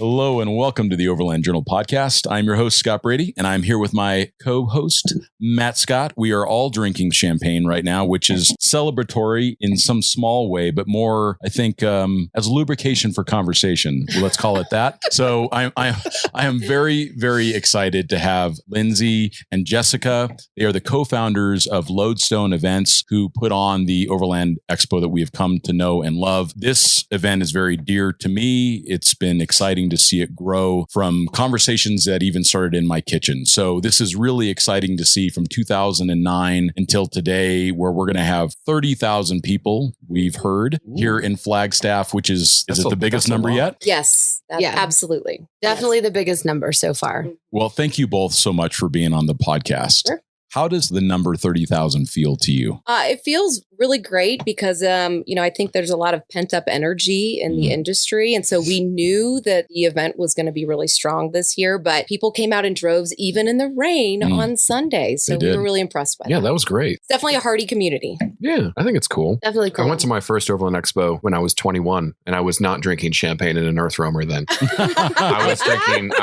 Hello and welcome to the Overland Journal podcast. I'm your host, Scott Brady, and I'm here with my co-host, Matt Scott. We are all drinking champagne right now, which is celebratory in some small way, but more, I think, as lubrication for conversation. Let's call it that. So I am very, very excited to have Lindsay and Jessica. They are the co-founders of Lodestone Events, who put on the Overland Expo that we have come to know and love. This event is very dear to me. It's been exciting to see it grow from conversations that even started in my kitchen. So this is really exciting to see from 2009 until today, where we're going to have 30,000 people, we've heard, here in Flagstaff, which is it the biggest number yet? Yes. Absolutely. Definitely the biggest number so far. Well, thank you both so much for being on the podcast. Sure. How does the number 30,000 feel to you? It feels really great because, I think there's a lot of pent up energy in the industry. And so we knew that the event was going to be really strong this year, but people came out in droves, even in the rain on Sunday. So we were really impressed by that. Yeah, that was great. It's definitely a hearty community. Yeah, I think it's cool. Definitely cool. I went to my first Overland Expo when I was 21 and I was not drinking champagne in an Earth Roamer then. I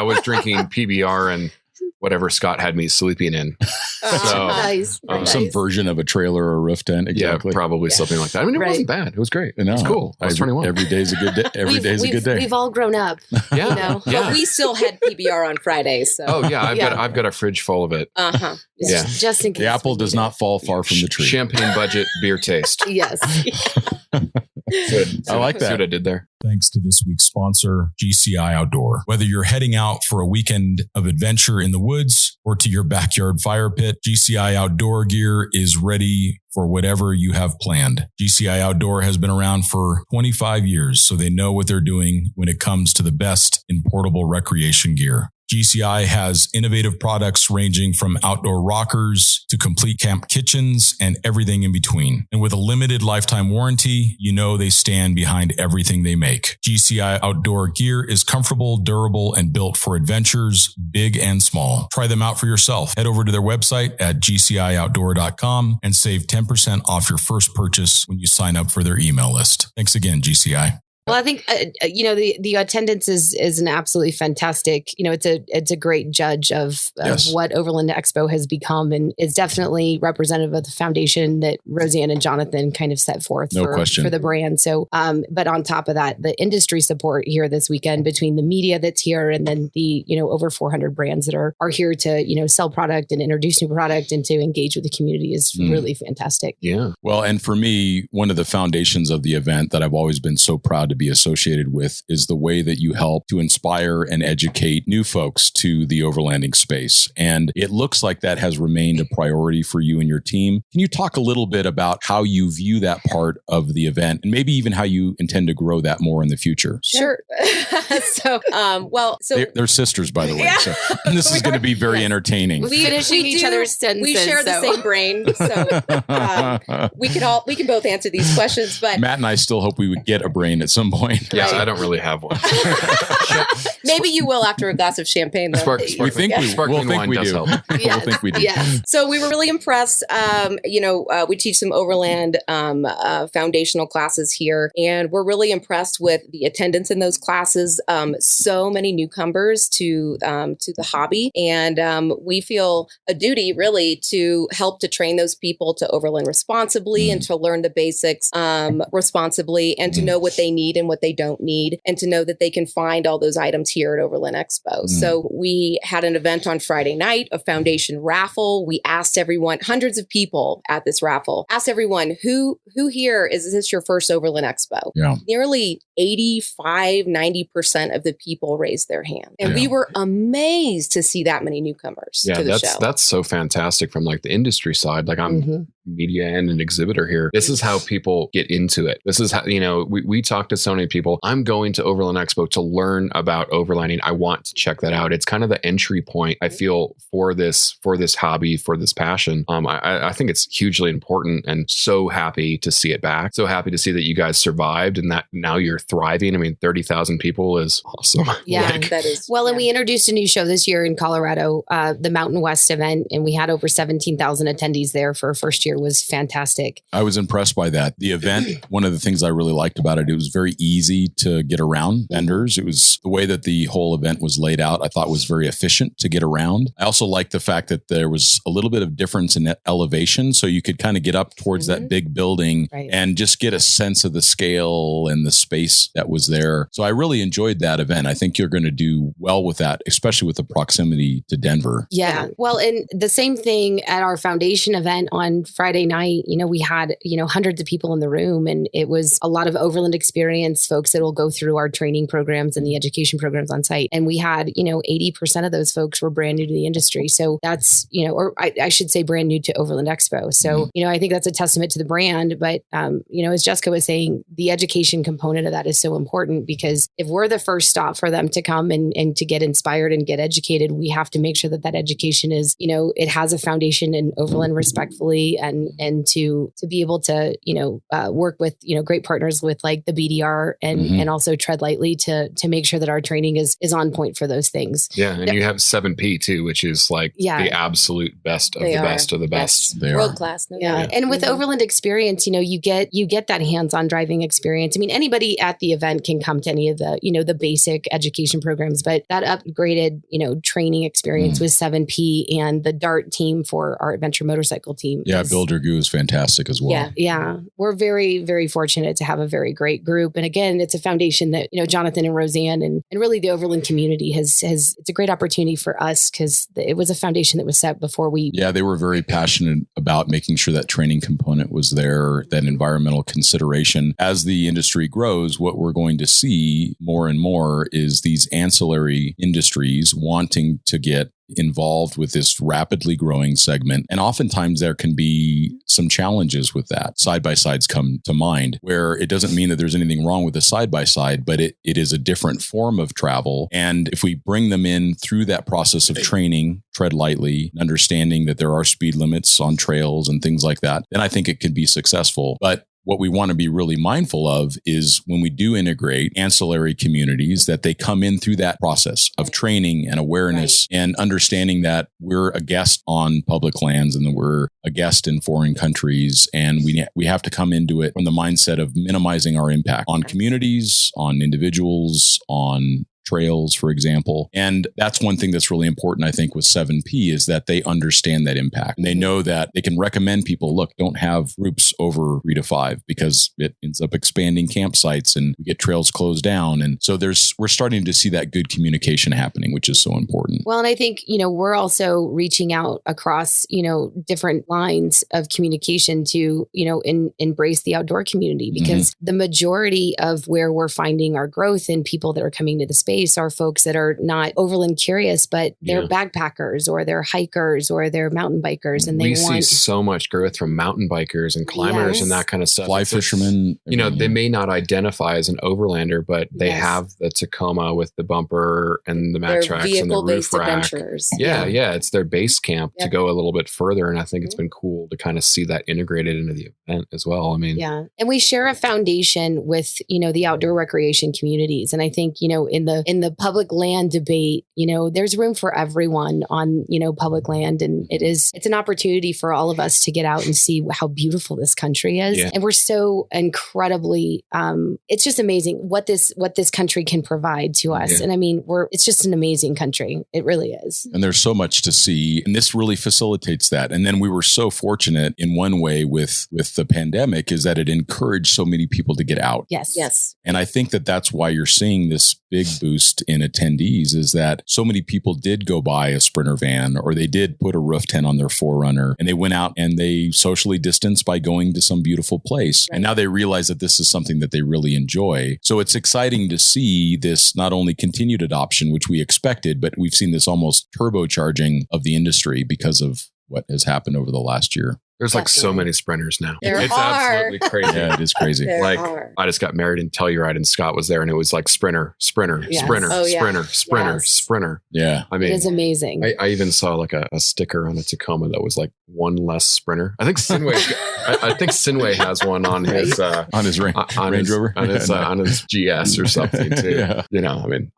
was drinking PBR and whatever Scott had me sleeping in. So, nice. Some version of a trailer or a roof tent. Exactly. Yeah, probably something like that. I mean, it wasn't bad. It was great. It was cool. I was 21. Every day's a good day. Every day's a good day. We've all grown up. Yeah. But we still had PBR on Friday. So. Oh, yeah. I've got a fridge full of it. Uh-huh. Yeah. Just in case. The apple does not fall far from the tree. Champagne budget, beer taste. Yes. Good. I like that. See what I did there. Thanks to this week's sponsor, GCI Outdoor. Whether you're heading out for a weekend of adventure in the woods or to your backyard fire pit, GCI Outdoor gear is ready for whatever you have planned. GCI Outdoor has been around for 25 years, so they know what they're doing when it comes to the best in portable recreation gear. GCI has innovative products ranging from outdoor rockers to complete camp kitchens and everything in between. And with a limited lifetime warranty, you know they stand behind everything they make. GCI outdoor gear is comfortable, durable, and built for adventures, big and small. Try them out for yourself. Head over to their website at gcioutdoor.com and save 10% off your first purchase when you sign up for their email list. Thanks again, GCI. Well, I think, the attendance is an absolutely fantastic, it's a great judge of what Overland Expo has become, and is definitely representative of the foundation that Roseanne and Jonathan kind of set forth for the brand. So, but on top of that, the industry support here this weekend between the media that's here and then the, over 400 brands that are here to, sell product and introduce new product and to engage with the community is really fantastic. Yeah. Well, and for me, one of the foundations of the event that I've always been so proud to be associated with is the way that you help to inspire and educate new folks to the overlanding space. And it looks like that has remained a priority for you and your team. Can you talk a little bit about how you view that part of the event and maybe even how you intend to grow that more in the future? Sure. They're sisters, by the way. So this is going to be very entertaining. We finishing each other's sentences. We share the same brain. So we can both answer these questions, but Matt and I still hope we would get a brain at some point. Yeah, I don't really have one. Maybe you will after a glass of champagne. Sparkling wine does help. We'll think we do. Yes. So we were really impressed. We teach some Overland foundational classes here, and we're really impressed with the attendance in those classes. So many newcomers to the hobby, and we feel a duty really to help to train those people to overland responsibly and to learn the basics responsibly and to know what they need and what they don't need, and to know that they can find all those items here at Overland Expo. So we had an event on Friday night, a foundation raffle. We asked everyone, hundreds of people at this raffle, asked everyone, who here, is this your first Overland Expo? Yeah. Nearly 85-90% of the people raised their hand. And we were amazed to see that many newcomers to the show. That's so fantastic from like the industry side. Like I'm media and an exhibitor here. This is how people get into it. This is how, we talk to so many people. I'm going to Overland Expo to learn about overlanding. I want to check that out. It's kind of the entry point, I feel, for this hobby, for this passion. I think it's hugely important, and so happy to see it back. So happy to see that you guys survived and that now you're thriving. I mean, 30,000 people is awesome. Yeah, that is. Well, and we introduced a new show this year in Colorado, the Mountain West event, and we had over 17,000 attendees there for a first year. Was fantastic. I was impressed by that. The event, one of the things I really liked about it, it was very very easy to get around vendors. It was the way that the whole event was laid out, I thought was very efficient to get around. I also liked the fact that there was a little bit of difference in elevation. So you could kind of get up towards that big building and just get a sense of the scale and the space that was there. So I really enjoyed that event. I think you're going to do well with that, especially with the proximity to Denver. Yeah. Well, and the same thing at our foundation event on Friday night, we had, hundreds of people in the room, and it was a lot of Overland experience folks that will go through our training programs and the education programs on site. And we had, 80% of those folks were brand new to the industry. So that's, or I should say brand new to Overland Expo. So, I think that's a testament to the brand. But, as Jessica was saying, the education component of that is so important, because if we're the first stop for them to come and to get inspired and get educated, we have to make sure that education is, it has a foundation in Overland respectfully, and to be able to, work with, great partners with like the BDR and also tread lightly to make sure that our training is on point for those things. Yeah. And you have 7P too, which is like the absolute best of the best of the best. They world class. And with Overland experience, you get that hands-on driving experience. I mean, anybody at the event can come to any of the, the basic education programs, but that upgraded, training experience with 7P and the DART team for our adventure motorcycle team. Yeah. Bill Dergoo is fantastic as well. Yeah. We're very, very fortunate to have a very great group. And again, it's a foundation that, Jonathan and Roseanne and really the Overland community has, it's a great opportunity for us, because it was a foundation that was set before we. Yeah. They were very passionate about making sure that training component was there, that environmental consideration. As the industry grows, what we're going to see more and more is these ancillary industries wanting to get involved with this rapidly growing segment. And oftentimes there can be some challenges with that. Side-by-sides come to mind, where it doesn't mean that there's anything wrong with a side-by-side, but it is a different form of travel. And if we bring them in through that process of training, tread lightly, understanding that there are speed limits on trails and things like that, then I think it can be successful. But what we want to be really mindful of is when we do integrate ancillary communities, that they come in through that process of training and awareness and understanding that we're a guest on public lands and that we're a guest in foreign countries. And we have to come into it from the mindset of minimizing our impact on communities, on individuals, on trails, for example. And that's one thing that's really important, I think, with 7P is that they understand that impact. And they know that they can recommend people, look, don't have groups over 3 to 5, because it ends up expanding campsites and we get trails closed down. And so we're starting to see that good communication happening, which is so important. Well, and I think, we're also reaching out across, different lines of communication to, embrace the outdoor community, because the majority of where we're finding our growth in people that are coming to the space are folks that are not Overland curious, but they're backpackers or they're hikers or they're mountain bikers. And we see so much growth from mountain bikers and climbers and that kind of stuff. Fly fishermen. They may not identify as an overlander, but they have the Tacoma with the bumper and the mat tracks and the roof rack. Adventures. Yeah. It's their base camp to go a little bit further. And I think it's been cool to kind of see that integrated into the event as well. I mean, and we share a foundation with, the outdoor recreation communities. And I think, in the public land debate, there's room for everyone on, public land. And it's an opportunity for all of us to get out and see how beautiful this country is. And we're so incredibly, it's just amazing what this country can provide to us. And I mean, it's just an amazing country. It really is. And there's so much to see. And this really facilitates that. And then we were so fortunate in one way with the pandemic is that it encouraged so many people to get out. Yes. And I think that that's why you're seeing this big boost in attendees, is that so many people did go buy a Sprinter van, or they did put a roof tent on their Forerunner, and they went out and they socially distanced by going to some beautiful place. And now they realize that this is something that they really enjoy. So it's exciting to see this not only continued adoption, which we expected, but we've seen this almost turbocharging of the industry because of what has happened over the last year. There's like so many sprinters now. It's absolutely crazy. Yeah, it is crazy. I just got married in Telluride and Scott was there and it was like sprinter. Yeah. Yeah. I mean, it is amazing. I even saw like a sticker on the Tacoma that was like one less sprinter. I think Sinway has one on his Range Rover, on his GS or something too. Yeah. And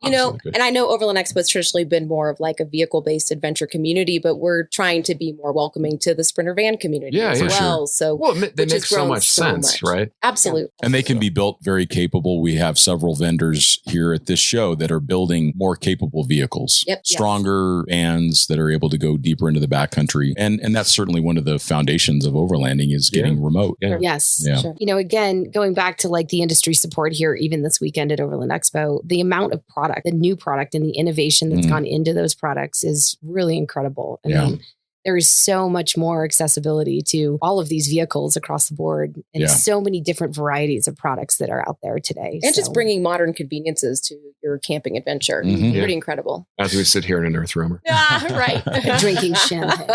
I know Overland Expo has traditionally been more of like a vehicle-based adventure community, but we're trying to be more welcoming to the sprinter van community as well. Sure. So, they make so much sense, right? Absolutely. And they can be built very capable. We have several vendors here at this show that are building more capable vehicles, stronger vans that are able to go deeper into the backcountry. And that's certainly one of the foundations of overlanding is getting remote. Yeah. Yes. Yeah. Sure. Again, going back to like the industry support here, even this weekend at Overland Expo, the amount of product, the new product and the innovation that's gone into those products is really incredible. I mean, there is so much more accessibility to all of these vehicles across the board and so many different varieties of products that are out there today. And just bringing modern conveniences to your camping adventure. Pretty incredible. As we sit here in an Earth Roamer. Right. Drinking champagne.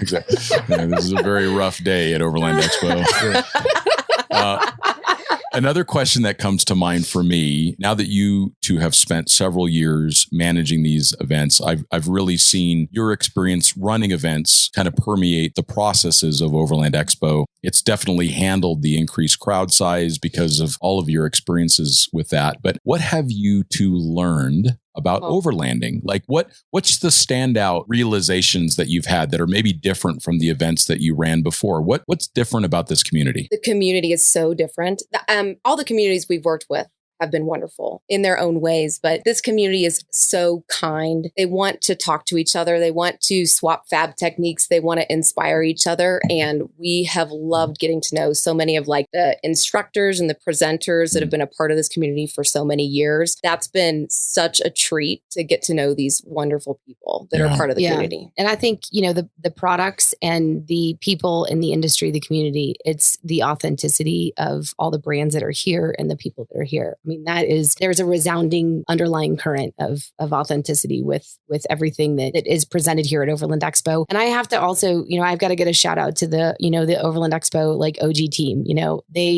Exactly. Yeah, this is a very rough day at Overland Expo. Another question that comes to mind for me, now that you two have spent several years managing these events, I've really seen your experience running events kind of permeate the processes of Overland Expo. It's definitely handled the increased crowd size because of all of your experiences with that. But what have you two learned about overlanding? Like what's the standout realizations that you've had that are maybe different from the events that you ran before? What's different about this community? The community is so different. All the communities we've worked with have been wonderful in their own ways, but this community is so kind. They want to talk to each other. They want to swap fab techniques. They want to inspire each other. And we have loved getting to know so many of like the instructors and the presenters that have been a part of this community for so many years. That's been such a treat to get to know these wonderful people that are part of the community. And I think, the products and the people in the industry, the community, it's the authenticity of all the brands that are here and the people that are here. I mean, there's a resounding underlying current of authenticity with everything that is presented here at Overland Expo. And I have to also, I've got to get a shout out to the Overland Expo, like OG team,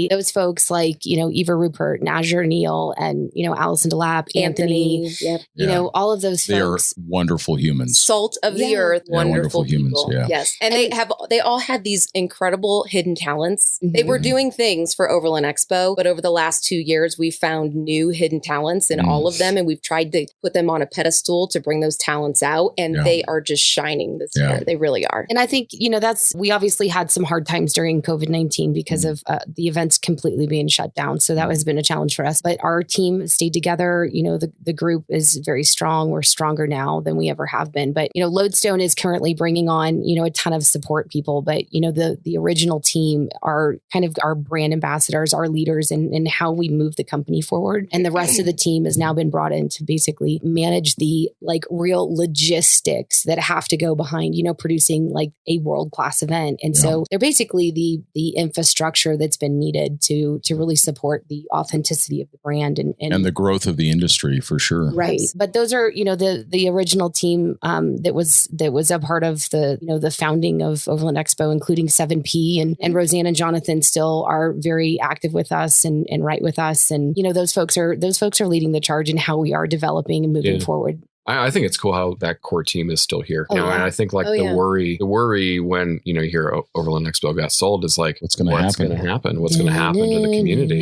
those folks like, Eva Rupert, Nazir Neal, and, Allison DeLapp, Anthony, all of those folks. They are wonderful humans. Salt of the earth, wonderful humans. people. Yeah. Yes. And they all had these incredible hidden talents. They were doing things for Overland Expo, but over the last 2 years, we found new hidden talents in all of them. And we've tried to put them on a pedestal to bring those talents out. And they are just shining this year. They really are. And I think, we obviously had some hard times during COVID-19 because of the events completely being shut down. So that has been a challenge for us. But our team stayed together. The group is very strong. We're stronger now than we ever have been. But, Lodestone is currently bringing on, a ton of support people. But, the original team are kind of our brand ambassadors, our leaders, and how we move the company forward. And the rest of the team has now been brought in to basically manage the like real logistics that have to go behind, producing like a world-class event. And so they're basically the infrastructure that's been needed to really support the authenticity of the brand and the growth of the industry for sure. Right. But those are, the original team that was a part of the founding of Overland Expo, including 7P and Roseanne and Jonathan still are very active with us and right with us. And, those folks are leading the charge in how we are developing and moving forward. I think it's cool how that core team is still here. And I think like the worry when, you hear Overland Expo got sold is like, what's going to happen? What's going to happen to the community?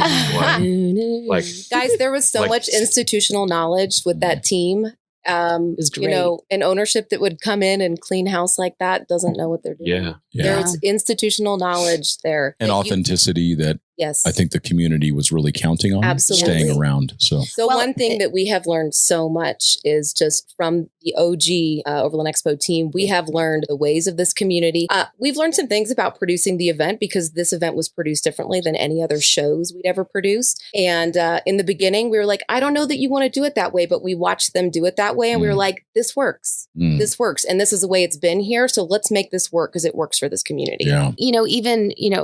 Like, guys, there was so much institutional knowledge with that team. An ownership that would come in and clean house like that doesn't know what they're doing. There's institutional knowledge there. And authenticity that I think the community was really counting on staying around. So one thing that we have learned so much is just from the OG Overland Expo team, we have learned the ways of this community. We've learned some things about producing the event because this event was produced differently than any other shows we'd ever produced. And in the beginning, we were like, I don't know that you want to do it that way, but we watched them do it that way. And we were like, this works. This works. And this is the way it's been here. So let's make this work because it works for this community. Yeah.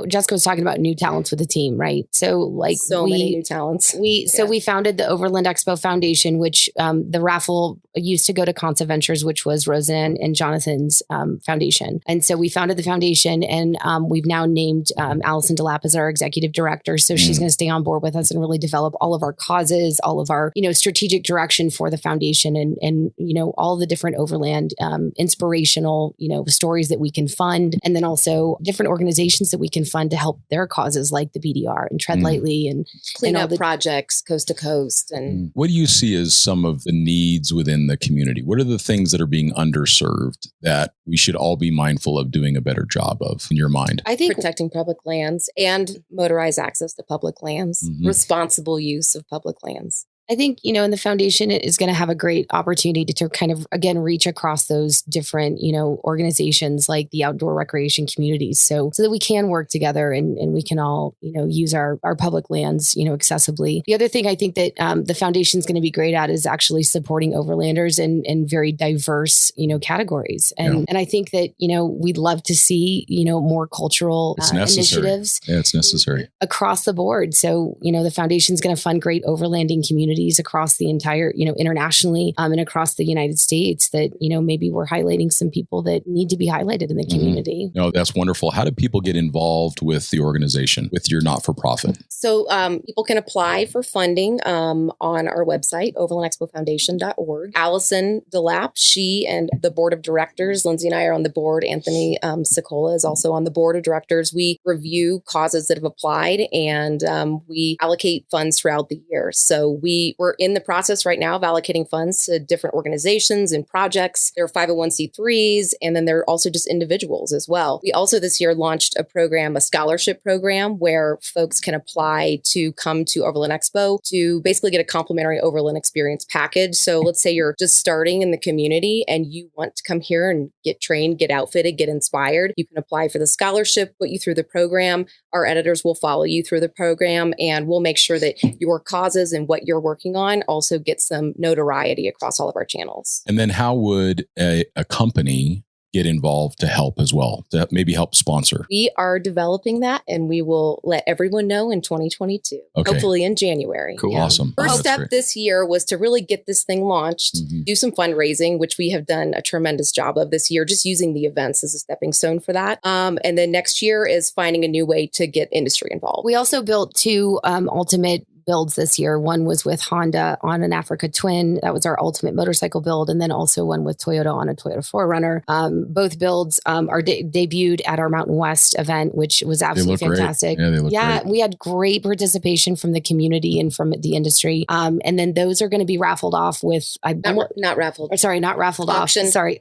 Jessica was talking about new talents with the team. team, right? So like many new talents. So we founded the Overland Expo Foundation, which the raffle used to go to Consa Ventures, which was Roseanne and Jonathan's foundation. And so we founded the foundation, and we've now named Allison DeLapp as our executive director. So she's going to stay on board with us and really develop all of our causes, all of our, strategic direction for the foundation, and all the different Overland inspirational, stories that we can fund, and then also different organizations that we can fund to help their causes, like the BDR and Tread Lightly and clean up projects coast to coast. And what do you see as some of the needs within the community? What are the things that are being underserved that we should all be mindful of doing a better job of, in your mind? I think protecting public lands and motorized access to public lands, responsible use of public lands. I think, in the foundation, it is going to have a great opportunity to kind of, again, reach across those different, organizations like the outdoor recreation communities. So that we can work together and we can all, use our public lands, accessibly. The other thing I think that the foundation is going to be great at is actually supporting overlanders in very diverse, categories. And I think that, we'd love to see, more cultural initiatives. Yeah, it's necessary. Across the board. So, the foundation is going to fund great overlanding communities across the entire, internationally and across the United States that, maybe we're highlighting some people that need to be highlighted in the community. No, that's wonderful. How do people get involved with the organization, with your not-for-profit? So people can apply for funding on our website, overlandexpofoundation.org. Allison DeLapp, she and the board of directors, Lindsay and I are on the board. Anthony Sicola is also on the board of directors. We review causes that have applied, and we allocate funds throughout the year. So we're in the process right now of allocating funds to different organizations and projects. There are 501c3s, and then there are also just individuals as well. We also this year launched a scholarship program, where folks can apply to come to Overland Expo to basically get a complimentary Overland experience package. So let's say you're just starting in the community and you want to come here and get trained, get outfitted, get inspired. You can apply for the scholarship, put you through the program. Our editors will follow you through the program, and we'll make sure that your causes and what you're working on also get some notoriety across all of our channels. And then how would a company get involved to help as well, to maybe help sponsor? We are developing that, and we will let everyone know in 2022, hopefully in January. Cool. Yeah. Awesome. First step this year was to really get this thing launched, do some fundraising, which we have done a tremendous job of this year, just using the events as a stepping stone for that. And then next year is finding a new way to get industry involved. We also built two ultimate builds this year. One was with Honda on an Africa Twin. That was our ultimate motorcycle build. And then also one with Toyota on a Toyota 4Runner. Both builds are debuted at our Mountain West event, which was absolutely fantastic. Great. Yeah, they look great. We had great participation from the community and from the industry. And then those are going to be raffled off with... Not raffled.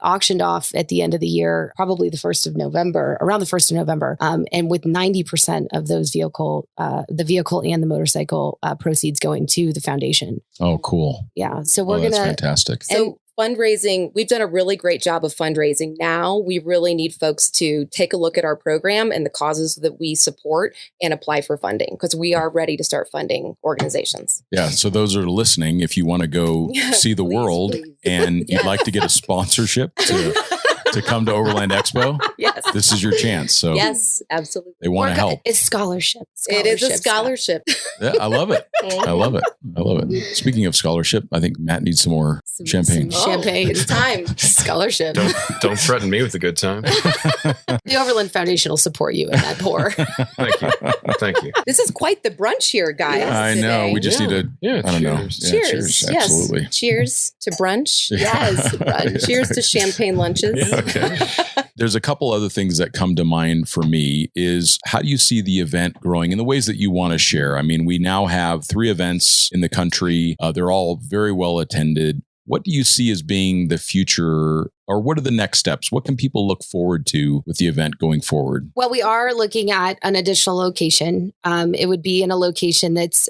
Auctioned off at the end of the year, probably around the 1st of November. And with 90% of those the vehicle and the motorcycle proceeds going to the foundation. Oh, cool. Yeah. So that's fantastic. So fundraising, we've done a really great job of fundraising. Now we really need folks to take a look at our program and the causes that we support and apply for funding, because we are ready to start funding organizations. Yeah. So those are listening. If you want to go see the world and you'd like to get a sponsorship to come to Overland Expo, yes, this is your chance. So yes, absolutely. They want to help. It's scholarship. It is a scholarship. Yeah, I love it. I love it. Speaking of scholarship, I think Matt needs some more champagne. Champagne. It's time. Scholarship. Don't threaten me with a good time. The Overland Foundation will support you in that pour. Thank you. This is quite the brunch here, guys. Yeah, I know. We just need to, I don't know. Cheers. Cheers. Yes. Absolutely. Cheers to brunch. Yes. Brunch. Cheers to champagne lunches. Yeah. Okay. There's a couple other things that come to mind for me is how do you see the event growing in the ways that you want to share? I mean, we now have 3 events in the country. They're all very well attended. What do you see as being the future, or what are the next steps? What can people look forward to with the event going forward? Well, we are looking at an additional location. It would be in a location that's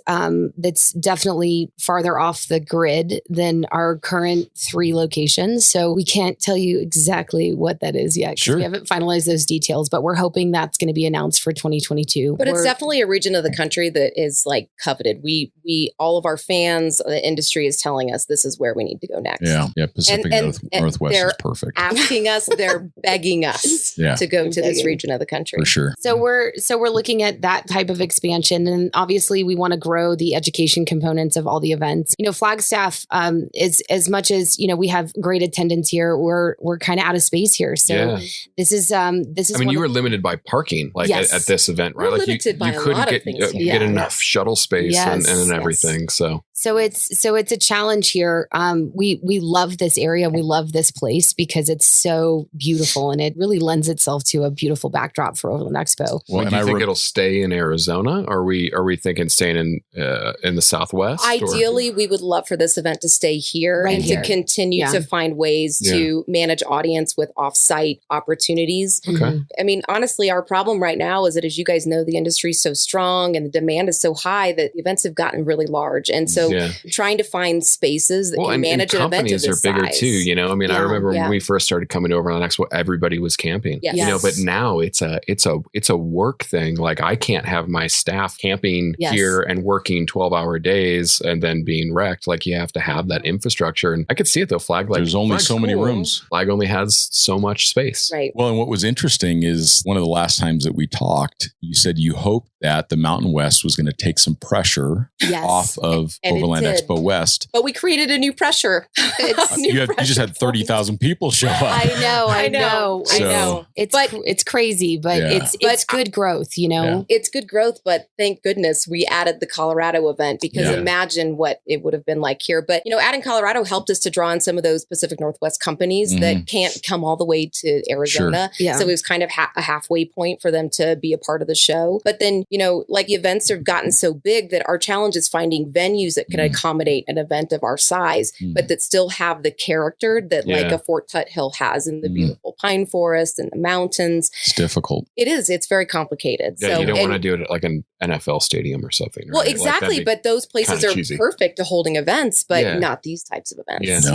definitely farther off the grid than our current 3 locations. So we can't tell you exactly what that is yet. Sure. We haven't finalized those details, but we're hoping that's going to be announced for 2022. But it's definitely a region of the country that is like coveted. We all of our fans, the industry is telling us this is where we need to go next. Yeah. Pacific Northwest. perfect. asking us, they're begging us to go to this region of the country. For sure. So we're looking at that type of expansion, and obviously we want to grow the education components of all the events. Flagstaff is, as much as we have great attendance here, we're kind of out of space here. So this is. I mean, you were limited by parking, at this event, right? We're like limited by you a couldn't lot of things get enough shuttle space and everything. So it's a challenge here. We love this area. We love this place because it's so beautiful, and it really lends itself to a beautiful backdrop for Overland Expo. Well, do you think it'll stay in Arizona? Or are we thinking staying in the Southwest? Ideally, we would love for this event to stay here to continue to find ways to manage audience with off-site opportunities. Okay. I mean, honestly, our problem right now is that, as you guys know, the industry is so strong and the demand is so high that the events have gotten really large. And so trying to find spaces that can manage an event of this companies are bigger size. too. I mean, I remember when we first started coming over on Expo, everybody was camping. Yes. But now it's a work thing. Like, I can't have my staff camping here and working 12-hour days and then being wrecked. Like, you have to have that infrastructure. And I could see it though. There's only so many rooms. Flag only has so much space. Right. Well, and what was interesting is one of the last times that we talked, you said you hoped that the Mountain West was going to take some pressure off of Overland Expo West. But we created a new pressure. You just had 30,000 people show up. I know. It's crazy, but it's good growth, It's good growth, but thank goodness we added the Colorado event, because imagine what it would have been like here. But, adding Colorado helped us to draw in some of those Pacific Northwest companies that can't come all the way to Arizona. Sure. So it was kind of a halfway point for them to be a part of the show. But then, the events have gotten so big that our challenge is finding venues that can accommodate an event of our size, but that still have the character that like a Fort Tuthill has in the beautiful pine forest and the mountains. It's difficult. It is. It's very complicated. Yeah, you don't want to do it at like an NFL stadium or something. Well, right? exactly. Like, but those places are perfect to holding events, but not these types of events.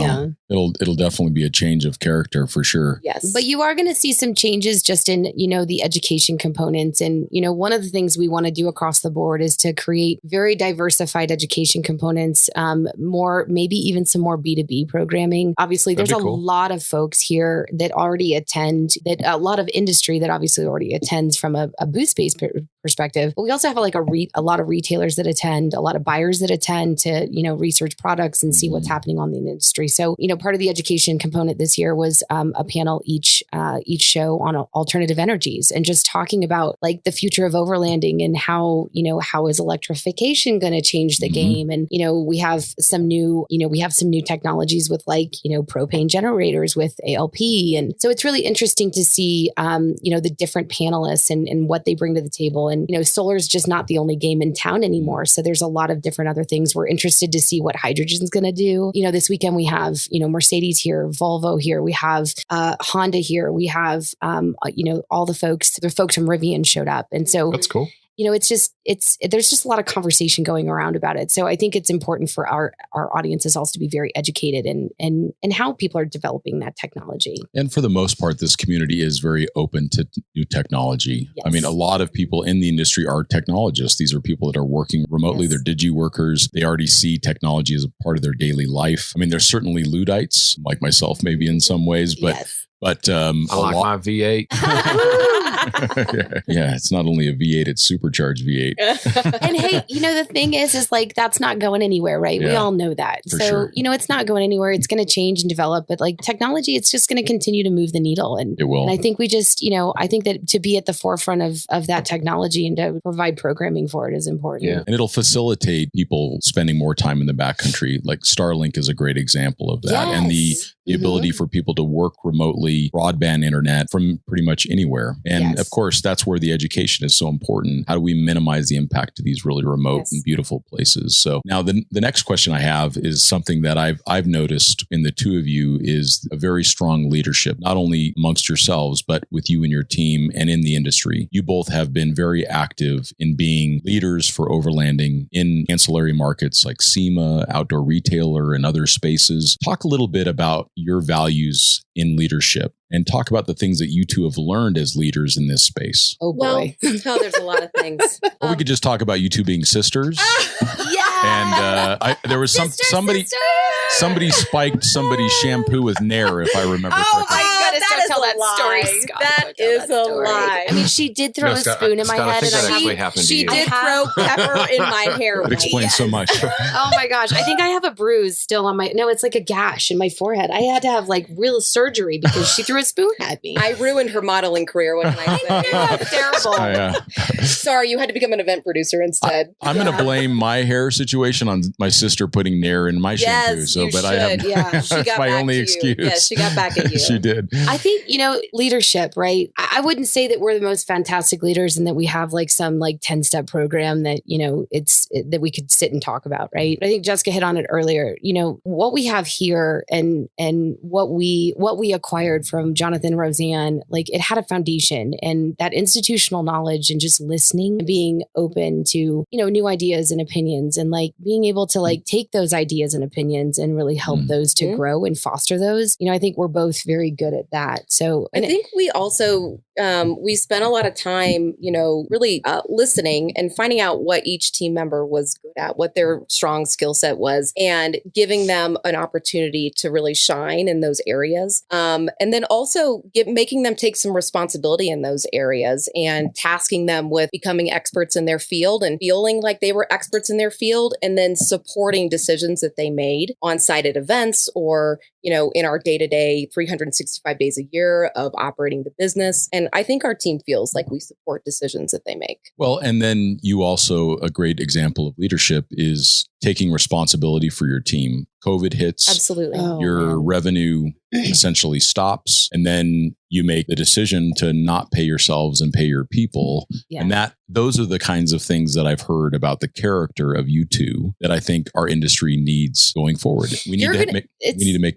It'll definitely be a change of character for sure. Yes. But you are going to see some changes just in, the education components. And, one of the things we want to do across the board is to create very diversified education components, maybe even some more B2B programming. Obviously, there's a lot of folks here that already attend, that a lot of industry that obviously already attends from a booth space perspective. But we also have a lot of retailers that attend, a lot of buyers that attend to, research products and see what's happening on the industry. So, part of the education component this year was a panel each show on alternative energies, and just talking about like the future of overlanding and how is electrification going to change the game. And, we have some new technologies with propane generators with ALP. And so it's really interesting to see, the different panelists and what they bring to the table. And, solar is just not the only game in town anymore. So there's a lot of different other things. We're interested to see what hydrogen's going to do. This weekend we have, Mercedes here, Volvo here, we have Honda here, we have, all the folks from Rivian showed up. And so that's cool. There's just a lot of conversation going around about it. So I think it's important for our audiences also to be very educated in how people are developing that technology. And for the most part, this community is very open to new technology. Yes. I mean, a lot of people in the industry are technologists. These are people that are working remotely. They're digi workers. They already see technology as a part of their daily life. I mean, there's certainly Luddites, like myself, maybe in some ways, but I like my V8. Yeah, it's not only a V8, it's supercharged V8. And hey, the thing is like, that's not going anywhere, right? We all know that. For so, sure. It's not going anywhere. It's going to change and develop, but like technology, it's just going to continue to move the needle. And it will. And I think we just, I think that to be at the forefront of that technology and to provide programming for it is important. Yeah. And it'll facilitate people spending more time in the backcountry. Like Starlink is a great example of that. Yes. And the ability for people to work remotely, broadband internet from pretty much anywhere. And of course, that's where the education is so important. How do we minimize the impact to these really remote and beautiful places? So now the next question I have is something that I've noticed in the two of you is a very strong leadership, not only amongst yourselves, but with you and your team and in the industry. You both have been very active in being leaders for overlanding in ancillary markets like SEMA, Outdoor Retailer, and other spaces. Talk a little bit about your values in leadership and talk about the things that you two have learned as leaders in this space. Oh boy. Well, there's a lot of things. Or we could just talk about you two being sisters. Yes. And there was somebody spiked somebody's shampoo with Nair, if I remember correctly. my goodness, don't tell that story, Scott. That is a lie. I mean, she did throw a spoon in my head. I think that actually happened to She you. did throw pepper in my hair. It explains so much. Oh my gosh. I think I have a bruise still on no, it's like a gash in my forehead. I had to have like real surgery because she threw a spoon at me. I ruined her modeling career. What can I say? That's terrible. Oh, yeah. Sorry, you had to become an event producer instead. I'm going to blame my hair situation on my sister putting Nair in my shampoo. Yes, So, you but should. I have Yeah, she got that's my back only to you. excuse. Yes, she got back at you. She did. I think, leadership, right? I wouldn't say that we're the most fantastic leaders and that we have like some like 10-step program that, that we could sit and talk about, right? I think Jessica hit on it earlier. What we have here and what we acquired from Jonathan and Roseanne, like it had a foundation, and that institutional knowledge and just listening, being open to, new ideas and opinions, and like being able to like take those ideas and opinions and really help those to grow and foster those. I think we're both very good at that. So I think we also, we spent a lot of time, really listening and finding out what each team member was good at, what their strong skill set was, and giving them an opportunity to really shine in those areas. And then also making them take some responsibility in those areas and tasking them with becoming experts in their field and feeling like they were experts in their field, and then supporting decisions that they made on site at events or, in our day-to-day 365 days a year of operating the business. And I think our team feels like we support decisions that they make. Well, and then you also, a great example of leadership is taking responsibility for your team. COVID hits. Absolutely. Your revenue essentially stops, and then you make the decision to not pay yourselves and pay your people. Yeah. And those are the kinds of things that I've heard about the character of you two that I think our industry needs going forward. We need to make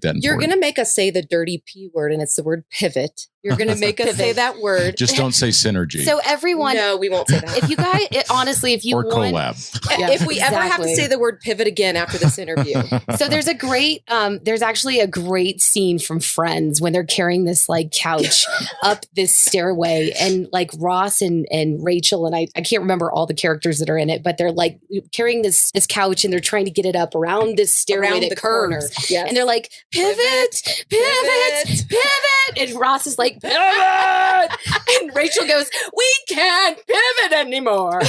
that important. You're going to make us say the dirty P word, and it's the word pivot. You're going to make us say that word. Just don't say synergy. So everyone, no, we won't say that. If you guys, honestly, if you or want, collab. If we ever have to say the word pivot again after this interview. So there's actually a great scene from Friends when they're carrying this like couch up this stairway, and like Ross and Rachel, and I can't remember all the characters that are in it, but they're like carrying this couch and they're trying to get it up around this stairway that curves. Yes. And they're like, pivot, and Ross is like, pivot, and Rachel goes, we can't pivot anymore.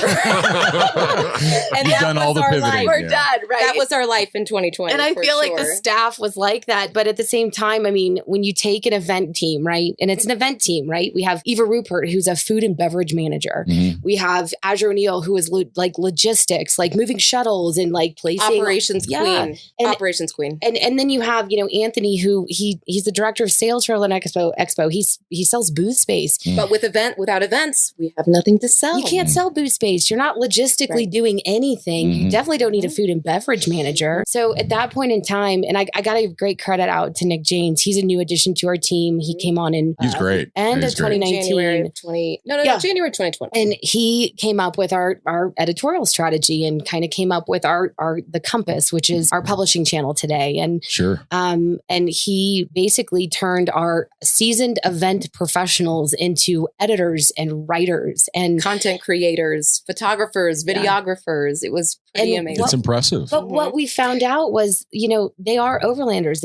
And You've done all the pivoting. We're done, right? That was our life in 2020. And I feel like the staff was like that. But at the same time, I mean, when you take an event team, right? And it's an event team, right? We have Eva Rupert, who's a food and beverage manager. Mm-hmm. We have Azure O'Neill, who is like logistics, like moving shuttles and like placing operations queen. And, operations queen. And then you have, Anthony, who he's the director of sales for Overland Expo. He sells booth space. But without events, we have nothing to sell. You can't sell booth space. You're not logistically doing anything. Mm-hmm. You definitely don't need a food and beverage manager. So at that point in time, and I got to give great credit out to Nick James. He's a new addition to our team. He came on in he's great. End of 2019. January 2020. And he came up with our editorial strategy and kind of came up with the Compass, which is our publishing channel today. And sure. And he basically turned our seasoned event professionals into editors and writers and content creators, photographers, videographers. It was pretty amazing. It's impressive. But what we found out was, they are overlanders.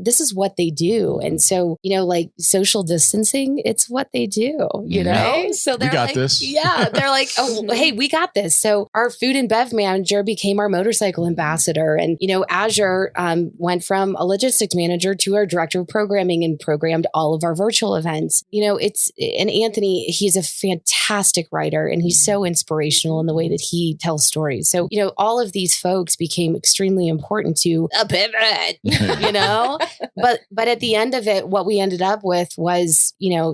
This is what they do. And so, like social distancing, it's what they do, Right. So we got this. Yeah. They're like, oh, hey, we got this. So our food and bev manager became our motorcycle ambassador. And, Azure went from a logistics manager to our director of programming and programmed all of our virtual events. And Anthony, he's a fantastic writer and he's so inspirational in the way that he tells stories. So, all of these folks became extremely important to a pivot, but at the end of it, what we ended up with was,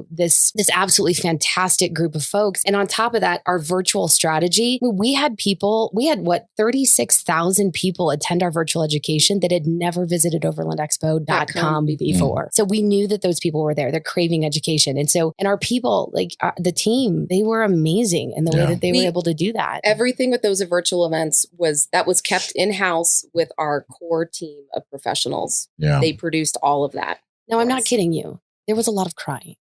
this absolutely fantastic group of folks. And on top of that, our virtual strategy, we had 36,000 people attend our virtual education that had never visited overlandexpo.com before. So we knew that those people were there. They're craving education. And our people, like the team, they were amazing in the way that they were able to do that. Everything with those virtual events was kept in-house with our core team of professionals. Yeah. They produced all of that. No, I'm not kidding you. There was a lot of crying.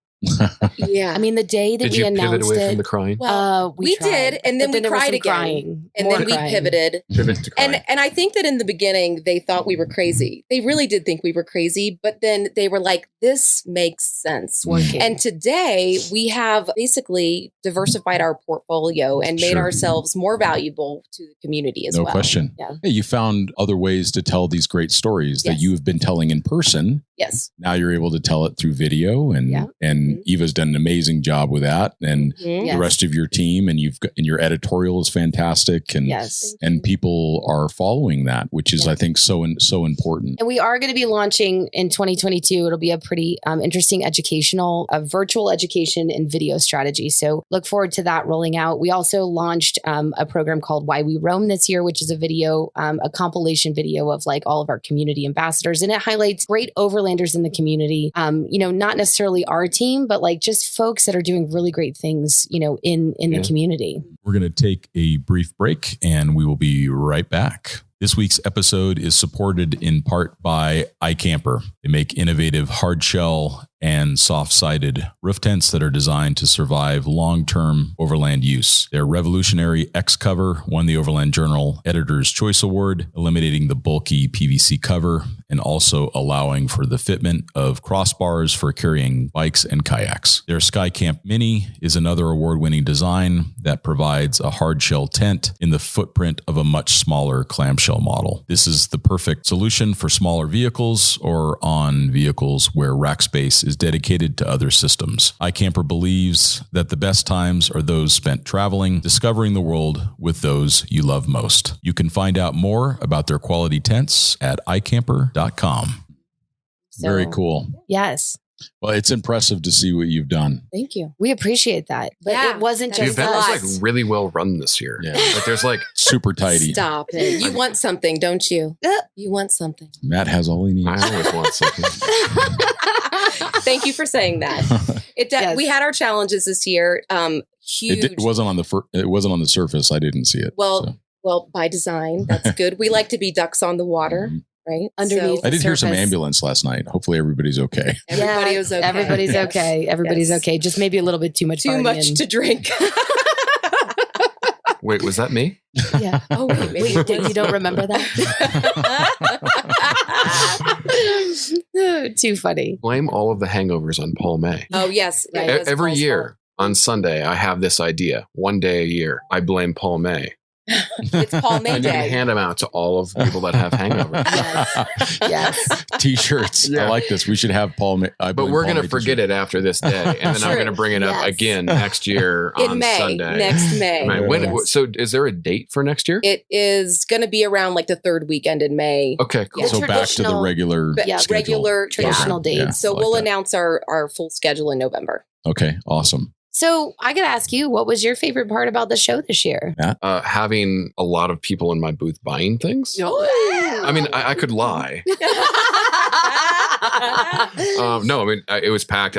Yeah. I mean, the day that Did we you pivot announced away it, from the crying? Well, we tried, did, and then but we there was cried some again. crying, And more then we crying. pivoted. Pivot to crying. And I think that in the beginning, they thought we were crazy. They really did think we were crazy, but then they were like, this makes sense. Working. And today we have basically diversified our portfolio and made Sure. ourselves more valuable to the community as No well. question. Yeah. Hey, you found other ways to tell these great stories that Yes. you have been telling in person. Yes. Now you're able to tell it through video, and Yeah. Mhm. Eva's done an amazing job with that, and Mhm. Yes. the rest of your team, and and your editorial is fantastic, and Yes. and people are following that, which is Yeah. I think so important. And we are going to be launching in 2022. It'll be a pretty interesting educational, virtual education and video strategy. So look forward to that rolling out. We also launched a program called Why We Roam this year, which is a video, a compilation video of like all of our community ambassadors. And it highlights great overlanders in the community. Not necessarily our team, but like just folks that are doing really great things, in the community. We're going to take a brief break, and we will be right back. This week's episode is supported in part by iCamper. They make innovative hard shell and soft-sided roof tents that are designed to survive long-term overland use. Their revolutionary X cover won the Overland Journal Editor's Choice Award, eliminating the bulky PVC cover and also allowing for the fitment of crossbars for carrying bikes and kayaks. Their Skycamp Mini is another award-winning design that provides a hard shell tent in the footprint of a much smaller clamshell model. This is the perfect solution for smaller vehicles or on vehicles where rack space is dedicated to other systems. iCamper believes that the best times are those spent traveling, discovering the world with those you love most. You can find out more about their quality tents at iCamper.com. So, Very cool. Yes. Well, it's impressive to see what you've done. Thank you. We appreciate that. But Yeah, it wasn't that The is just event a was us. like really well run this year. Yeah. Like there's like Super tidy. Stop it. You want something, don't you? You want something. Matt has all he needs. I always want something. Thank you for saying that. Yes. We had our challenges this year. Huge. It wasn't on the surface. I didn't see it. Well, so. well, by design, that's good. We like to be ducks on the water, right? Underneath. So I did hear some surface. ambulance last night. Hopefully everybody's okay. everybody was okay. Everybody's Yes. okay. Everybody's Yes. okay. Just maybe a little bit too much. Too partying much and- to drink. Wait, was that me? Yeah. Oh, wait, maybe Wait, you don't remember that? Too funny. Blame all of the hangovers on Paul May. Oh, yes. it Right. was Every Paul's year on Sunday, I have this idea. One day a year, I blame Paul May. fault. It's Paul I May need to Day. hand them out to all of the people that have hangovers. Yes. T-shirts. Yeah. I like this. We should have Paul. But we're going to forget it after this day. And then I'm True. going to bring it up Yes. again next year In on May. Sunday. Next May. Right. Yes. So is there a date for next year? It is going to be around like the third weekend in May. Okay, cool. Yeah. So back to the Traditional- regular, Yeah, schedule. regular Traditional Okay. dates. Yeah, So I like we'll that. announce our full schedule in November. Okay, awesome. So I got to ask you, what was your favorite part about the show this year? Having a lot of people in my booth buying things. I mean, I could lie. No, I mean, it was packed.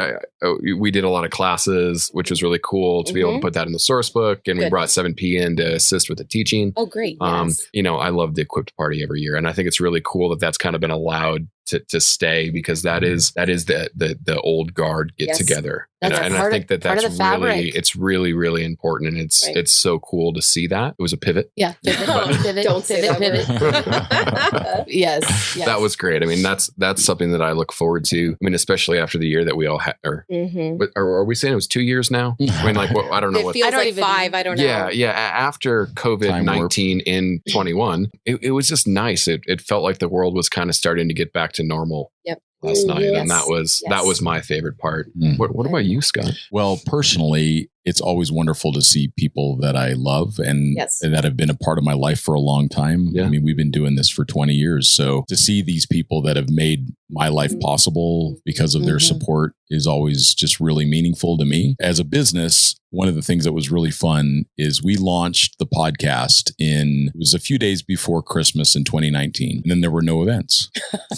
We did a lot of classes, which was really cool to be able to put that in the source book. And we Good. brought 7P in to assist with the teaching. Oh, great. Yes. I love the equipped party every year. And I think it's really cool that that's kind of been allowed to stay, because that is the old guard get Yes. together. That's and part I think of- part that's of the fabric. really, it's really, really important. And it's, Right. it's so cool to see that. It was a pivot. Yeah. Pivot, pivot, Don't say pivot, that pivot. Yes. That was great. I mean, that's something that I look forward to. I mean, especially after the year that we all had, Mm-hmm. but are we saying it was 2 years now? I mean, like, I don't know It what. feels I don't like even- 5. I don't know. Yeah. After COVID-19 in 21, it was just nice. It felt like the world was kind of starting to get back to normal. Yep. Last night, Yes. and that Yes. was my favorite part. Mm. What about you, Scott? Well, personally, it's always wonderful to see people that I love and Yes. that have been a part of my life for a long time. Yeah. I mean, we've been doing this for 20 years. So to see these people that have made my life possible because of their Mhm. support is always just really meaningful to me. As a business, one of the things that was really fun is we launched the podcast it was a few days before Christmas in 2019, and then there were no events.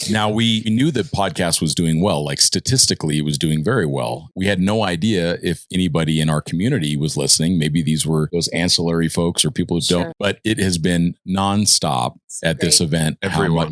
Now we knew the podcast was doing well. Like statistically, it was doing very well. We had no idea if anybody in our community was listening. Maybe these were those ancillary folks or people who don't, but it has been nonstop at this event. Everyone.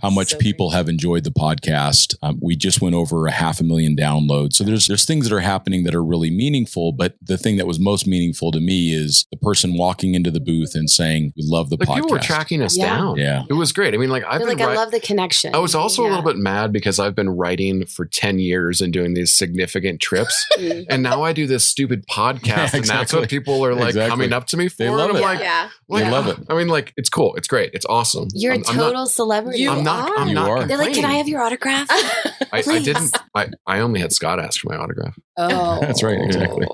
How much people have enjoyed the podcast. We just went over 500,000 downloads. So there's things that are happening that are really meaningful. But the thing that was most meaningful to me is the person walking into the booth and saying, "We love the podcast." People were tracking us down. Yeah, it was great. I mean, I love the connection. I was also a little bit mad because I've been writing for 10 years and doing these significant trips, and now I do this stupid podcast, and that's what people are like coming up to me for. They love it. They love it. I mean, like, it's cool. It's great. It's awesome. You're a total celebrity. I'm not. They're like, "Can I have your autograph?" I didn't. I only had Scott ask for my autograph. Oh, that's right. Exactly.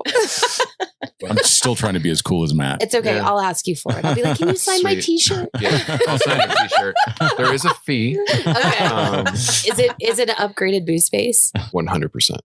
I'm still trying to be as cool as Matt. It's okay. Yeah. I'll ask you for it. I'll be like, "Can you sign my T-shirt?" Yeah, I'll sign your T-shirt. There is a fee. Okay. Is it an upgraded booth space? 100%.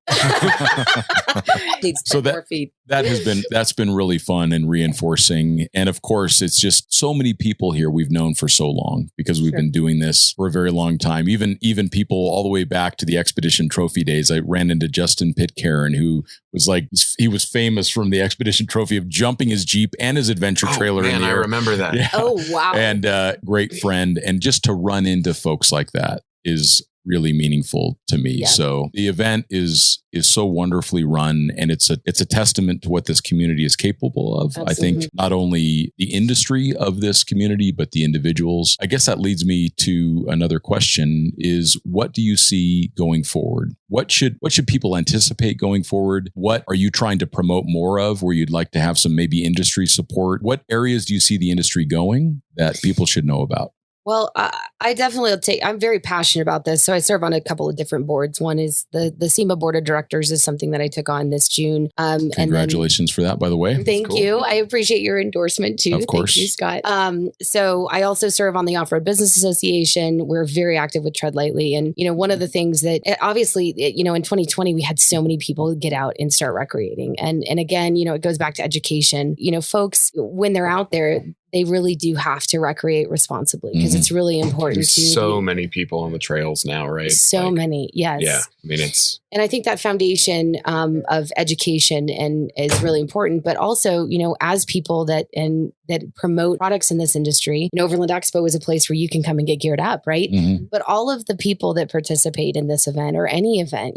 So that's been really fun and reinforcing. And of course, it's just so many people here we've known for so long because we've been doing this for a very long time. Even people all the way back to the Expedition Trophy days. I ran into Justin Pitcairn, who was like, he was famous from the Expedition Trophy of jumping his Jeep and his adventure trailer in the air. I remember that. Yeah. Oh, wow. And great friend. And just to run into folks like that is really meaningful to me. Yeah. So the event is so wonderfully run, and it's a testament to what this community is capable of. Absolutely. I think not only the industry of this community, but the individuals. I guess that leads me to another question is, what do you see going forward? What should people anticipate going forward? What are you trying to promote more of where you'd like to have some maybe industry support? What areas do you see the industry going that people should know about? Well, I definitely I'm very passionate about this. So I serve on a couple of different boards. One is the SEMA Board of Directors is something that I took on this June. Congratulations for that, by the way. Thank you. I appreciate your endorsement too. Of course. Thank you, Scott. So I also serve on the Off-Road Business Association. We're very active with Tread Lightly. And, one of the things that obviously, in 2020, we had so many people get out and start recreating. And again, it goes back to education. Folks, when they're out there, they really do have to recreate responsibly because it's really important. There's so many people on the trails now, right? So many. Yes. Yeah. I mean, and I think that foundation of education is really important, but also, as people that promote products in this industry, Overland Expo is a place where you can come and get geared up, right? Mm-hmm. But all of the people that participate in this event or any event,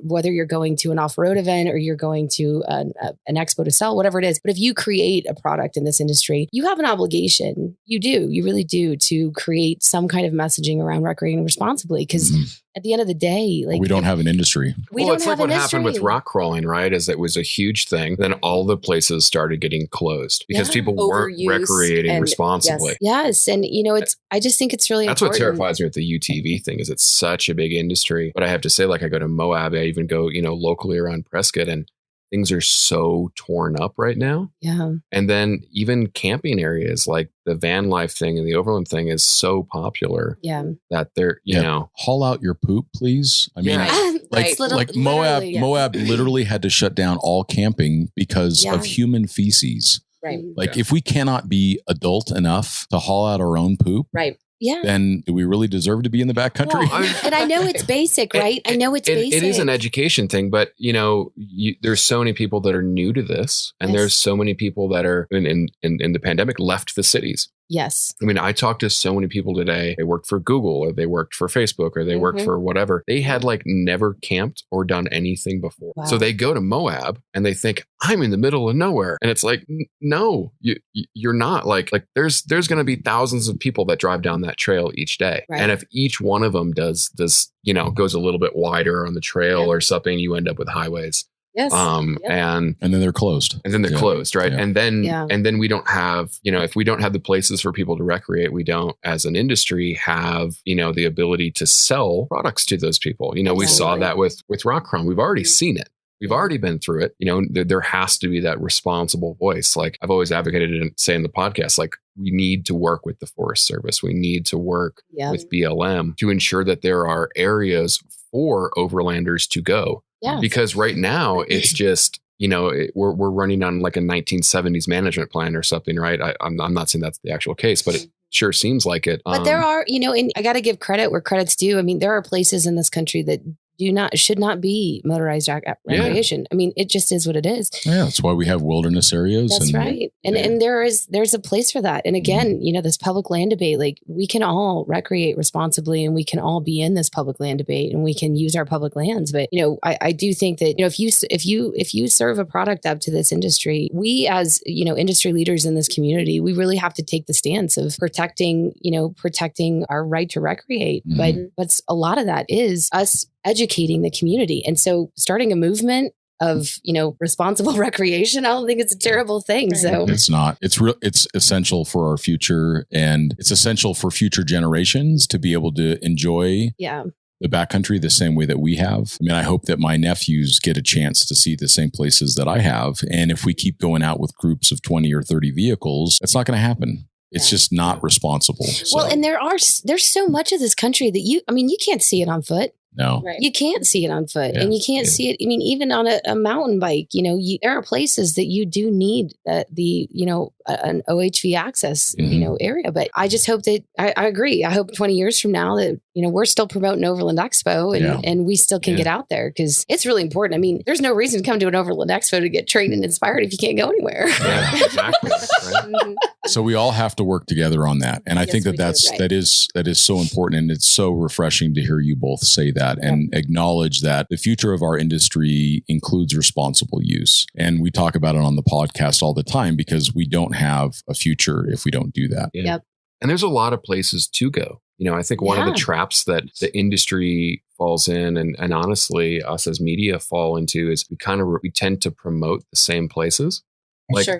whether you're going to an off-road event or you're going to an expo to sell, whatever it is, but if you create a product in this industry, you have an obligation. You really do, to create some kind of messaging around recreating responsibly, because at the end of the day, we don't have an industry. It's like what happened with rock crawling, right? Is it was a huge thing. Then all the places started getting closed because people weren't recreating responsibly. Yes. And I just think it's really That's important. what terrifies me with the UTV thing is it's such a big industry. But I have to say, like, I go to Moab, I even go, locally around Prescott, and things are so torn up right now. Yeah. And then even camping areas, like the van life thing and the Overland thing is so popular. Yeah. That they're, haul out your poop, please. I mean, Moab literally had to shut down all camping because of human feces. Right. If we cannot be adult enough to haul out our own poop. Right. Yeah. Then do we really deserve to be in the backcountry? Well, and I know it's basic, right? I know it's basic. It is an education thing, but there's so many people that are new to this, and there's so many people that are in the pandemic left the cities. Yes. I mean, I talked to so many people today. They worked for Google or they worked for Facebook or they worked for whatever. They had never camped or done anything before. Wow. So they go to Moab and they think, I'm in the middle of nowhere. And it's like, no, you're not. Like there's going to be thousands of people that drive down that trail each day. Right. And if each one of them does, goes a little bit wider on the trail or something, you end up with highways. Yes. And then they're closed. And then they're closed, right? Yeah. And then we don't have, if we don't have the places for people to recreate, we don't, as an industry, have, the ability to sell products to those people. We saw that with rock crawling. We've already seen it. We've already been through it. There has to be that responsible voice. Like I've always advocated and say in the podcast, we need to work with the Forest Service. We need to work with BLM to ensure that there are areas for overlanders to go. Yeah. Because right now it's just, we're running on like a 1970s management plan or something, right? I'm not saying that's the actual case, but it sure seems like it. But there are, and I got to give credit where credit's due. I mean, there are places in this country that should not be motorized recreation. I mean, it just is what it is. Yeah, that's why we have wilderness areas. That's right. And there's a place for that. And again, this public land debate, like we can all recreate responsibly and we can all be in this public land debate and we can use our public lands. But, I do think that, if you serve a product up to this industry, we as, industry leaders in this community, we really have to take the stance of protecting our right to recreate. But a lot of that is us educating the community. And so starting a movement of, responsible recreation, I don't think it's a terrible thing. So it's not, it's essential for our future, and it's essential for future generations to be able to enjoy the backcountry the same way that we have. I mean, I hope that my nephews get a chance to see the same places that I have. And if we keep going out with groups of 20 or 30 vehicles, that's not going to happen. It's just not responsible. So. Well, and there's so much of this country that you can't see it on foot. No, you can't see it on foot, and you can't see it. I mean, even on a mountain bike, there are places that you do need an OHV access, area. But I just hope that I agree. I hope 20 years from now that, we're still promoting Overland Expo and we still can get out there, because it's really important. I mean, there's no reason to come to an Overland Expo to get trained and inspired if you can't go anywhere. Yeah, exactly. Right. So we all have to work together on that. And I think that is so important. And it's so refreshing to hear you both say that and acknowledge that the future of our industry includes responsible use. And we talk about it on the podcast all the time, because we don't have a future if we don't do that. Yeah. Yep. And there's a lot of places to go. I think one of the traps that the industry falls in, and honestly, us as media fall into, is we tend to promote the same places.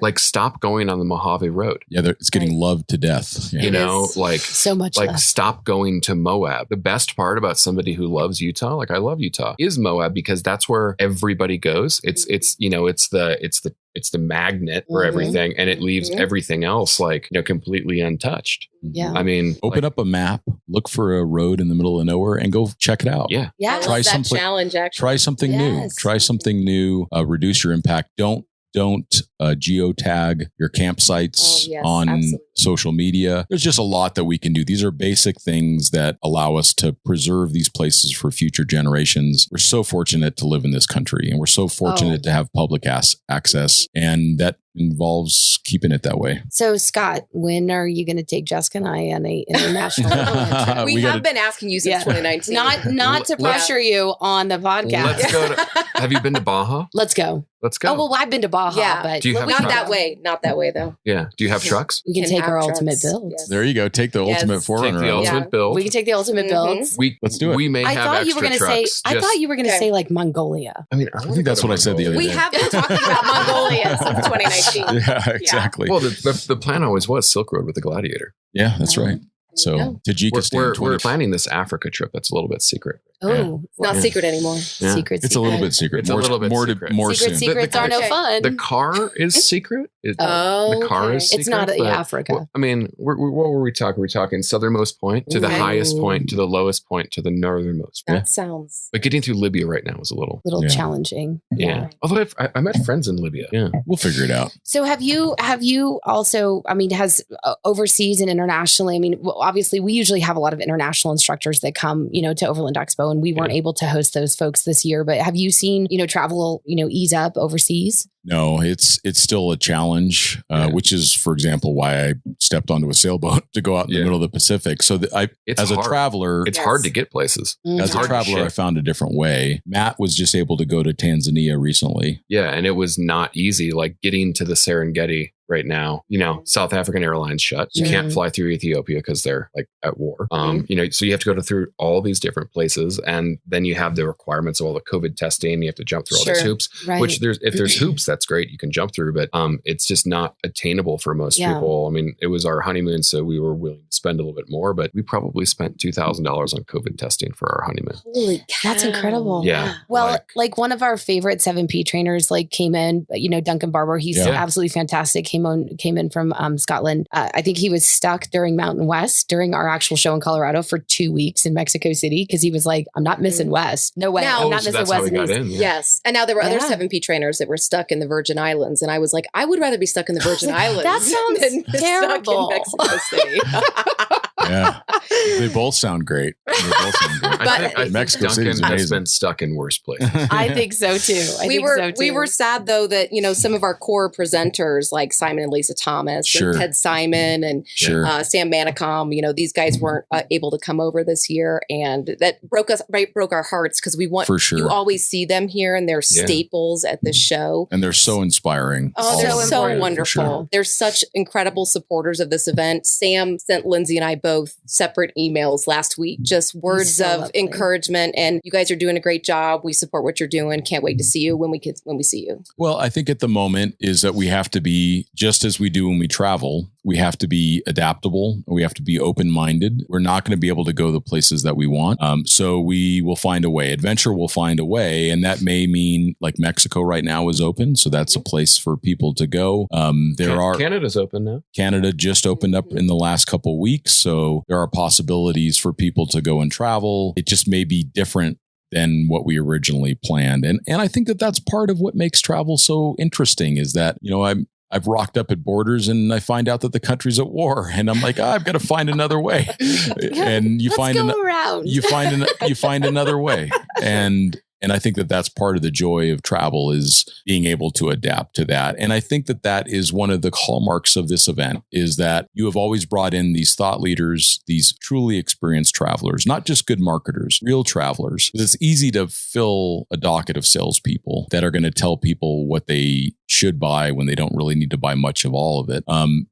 Like stop going on the Mojave Road. Yeah, it's getting loved to death. Yeah. So much love. Stop going to Moab. The best part about somebody who loves Utah, like I love Utah, is Moab, because that's where everybody goes. It's the magnet for everything, and it leaves everything else completely untouched. Yeah. I mean, open up a map, look for a road in the middle of nowhere, and go check it out. Yeah. Yeah. Try something. Challenge. Actually, try something new. Try something new. Reduce your impact. Don't geotag your campsites on social media. There's just a lot that we can do. These are basic things that allow us to preserve these places for future generations. We're so fortunate to live in this country, and we're so fortunate to have public access, and that involves keeping it that way. So, Scott, when are you going to take Jessica and I on a international trip? We have been asking you since 2019. Not to pressure you on the podcast. Let's go. Have you been to Baja? Let's go. Oh, well, I've been to Baja, but do you have not that way. Not that way, though. Yeah. Do you have trucks? We can take our ultimate builds. Yes. There you go. Take the ultimate Forerunner. Take the ultimate build. We can take the ultimate builds. Let's do it. We may have extra trucks. I thought you were going to say like Mongolia. I mean, I think that's what I said the other day. We have been talking about Mongolia since 2019. Yeah, exactly. Well, the plan always was Silk Road with the Gladiator. Yeah, that's right. So Tajikistan. We're planning this Africa trip. That's a little bit secret. Oh, it's not secret anymore. Yeah. Secret. A little bit secret. It's a little bit secret. More soon. Secrets are no fun. The car is secret. The car is secret. It's not Africa. Well, I mean, what were we talking? We're talking southernmost point to the highest point to the lowest point to the northernmost. That sounds. But getting through Libya right now is a little challenging. Yeah. Although I met friends in Libya. Yeah. We'll figure it out. So have you also? I mean, has overseas and internationally? I mean, obviously, we usually have a lot of international instructors that come, to Overland Expo, and we weren't able to host those folks this year. But have you seen, travel, ease up overseas? No, it's still a challenge, which is, for example, why I stepped onto a sailboat to go out in the middle of the Pacific. So as a traveler, it's hard to get places. As a traveler, I found a different way. Matt was just able to go to Tanzania recently. Yeah, and it was not easy. Like getting to the Serengeti right now, South African Airlines shut. You can't fly through Ethiopia because they're like at war. So you have to go through all these different places, and then you have the requirements of all the COVID testing. You have to jump through all these hoops, which if there's hoops, that's great. You can jump through, but it's just not attainable for most people. I mean, it was our honeymoon, so we were willing to spend a little bit more, but we probably spent $2,000 on COVID testing for our honeymoon. Holy cow. That's incredible. Yeah. Well, like one of our favorite 7P trainers, came in, Duncan Barber, he's absolutely fantastic. Came in from Scotland. I think he was stuck during Mountain West during our actual show in Colorado for 2 weeks in Mexico City because he was like, I'm not missing West. No way. I'm not missing West. Yes. And now there were other 7P trainers that were stuck in the Virgin Islands. And I was like, I would rather be stuck in the Virgin Islands that sounds than terrible. stuck in Mexico City. Yeah. They both sound great. I think Mexico City is Duncan has amazing. been stuck in worse places. I think so too. We were sad though that, some of our core presenters like Simon and Lisa Thomas Sure. and Ted Simon and Sure. Sam Manicom, these guys weren't able to come over this year, and that broke our hearts because For sure. you always see them here and they're staples at the show. And they're so inspiring. Oh, they're so important, wonderful. sure. They're such incredible supporters of this event. Sam sent Lindsay and I both separate emails last week, just words So of lovely. encouragement. And you guys are doing a great job. We support what you're doing. Can't wait to see you when we see you. Well, I think at the moment is that we have to be, just as we do when we travel, we have to be adaptable. We have to be open-minded. We're not going to be able to go the places that we want. So we will find a way. Adventure will find a way. And that may mean like Mexico right now is open. So that's a place for people to go. Canada's open now. Canada just opened up in the last couple of weeks. So there are possibilities for people to go and travel. It just may be different than what we originally planned. And I think that that's part of what makes travel so interesting is that, I've rocked up at borders and I find out that the country's at war and I'm like, I've got to find another way. And you find another way. And I think that that's part of the joy of travel is being able to adapt to that. And I think that that is one of the hallmarks of this event is that you have always brought in these thought leaders, these truly experienced travelers, not just good marketers, real travelers. It's easy to fill a docket of salespeople that are going to tell people what they should buy when they don't really need to buy much of all of it.